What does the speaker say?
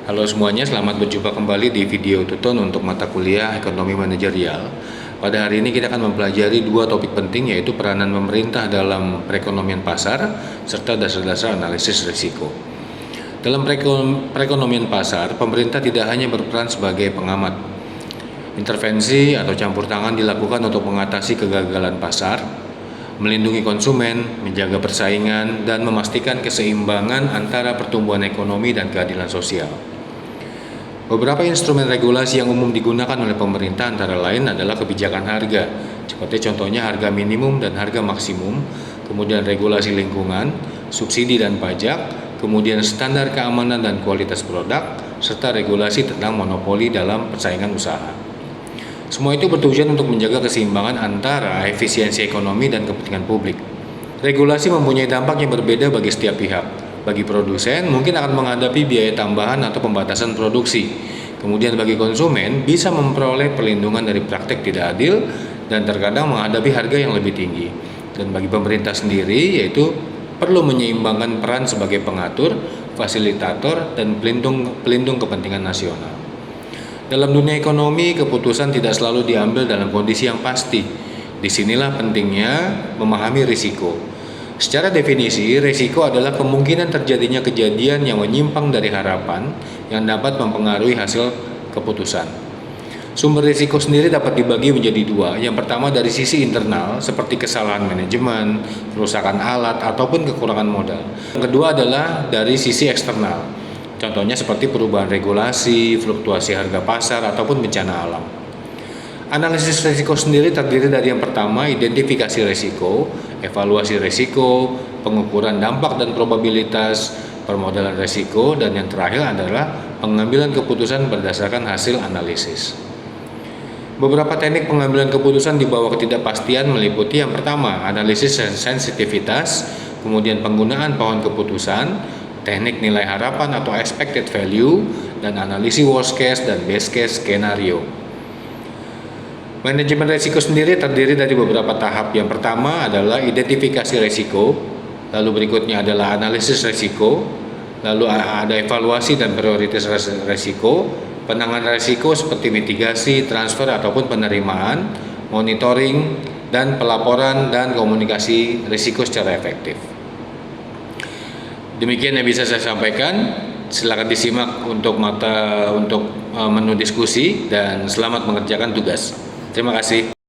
Halo semuanya, selamat berjumpa kembali di video tuton untuk mata kuliah Ekonomi Manajerial. Pada hari ini kita akan mempelajari dua topik penting, yaitu peranan pemerintah dalam perekonomian pasar serta dasar-dasar analisis risiko. Dalam perekonomian pasar, pemerintah tidak hanya berperan sebagai pengamat. Intervensi atau campur tangan dilakukan untuk mengatasi kegagalan pasar, melindungi konsumen, menjaga persaingan, dan memastikan keseimbangan antara pertumbuhan ekonomi dan keadilan sosial. Beberapa instrumen regulasi yang umum digunakan oleh pemerintah antara lain adalah kebijakan harga, seperti contohnya harga minimum dan harga maksimum, kemudian regulasi lingkungan, subsidi dan pajak, kemudian standar keamanan dan kualitas produk, serta regulasi tentang monopoli dalam persaingan usaha. Semua itu bertujuan untuk menjaga keseimbangan antara efisiensi ekonomi dan kepentingan publik. Regulasi mempunyai dampak yang berbeda bagi setiap pihak. Bagi produsen, mungkin akan menghadapi biaya tambahan atau pembatasan produksi. Kemudian bagi konsumen, bisa memperoleh perlindungan dari praktek tidak adil dan terkadang menghadapi harga yang lebih tinggi. Dan bagi pemerintah sendiri, yaitu perlu menyeimbangkan peran sebagai pengatur, fasilitator, dan pelindung kepentingan nasional. Dalam dunia ekonomi, keputusan tidak selalu diambil dalam kondisi yang pasti. Disinilah pentingnya memahami risiko. Secara definisi, risiko adalah kemungkinan terjadinya kejadian yang menyimpang dari harapan yang dapat mempengaruhi hasil keputusan. Sumber risiko sendiri dapat dibagi menjadi dua. Yang pertama dari sisi internal, seperti kesalahan manajemen, kerusakan alat, ataupun kekurangan modal. Yang kedua adalah dari sisi eksternal. Contohnya seperti perubahan regulasi, fluktuasi harga pasar, ataupun bencana alam. Analisis risiko sendiri terdiri dari yang pertama, identifikasi risiko, evaluasi risiko, pengukuran dampak dan probabilitas, permodalan risiko, dan yang terakhir adalah pengambilan keputusan berdasarkan hasil analisis. Beberapa teknik pengambilan keputusan di bawah ketidakpastian meliputi yang pertama, analisis sensitivitas, kemudian penggunaan pohon keputusan, teknik nilai harapan atau expected value, dan analisis worst case dan best case skenario. Manajemen risiko sendiri terdiri dari beberapa tahap. Yang pertama adalah identifikasi risiko, lalu berikutnya adalah analisis risiko, lalu ada evaluasi dan prioritas risiko, penanganan risiko seperti mitigasi, transfer ataupun penerimaan, monitoring, dan pelaporan dan komunikasi risiko secara efektif. Demikian yang bisa saya sampaikan. Silakan disimak untuk menu diskusi dan selamat mengerjakan tugas. Terima kasih.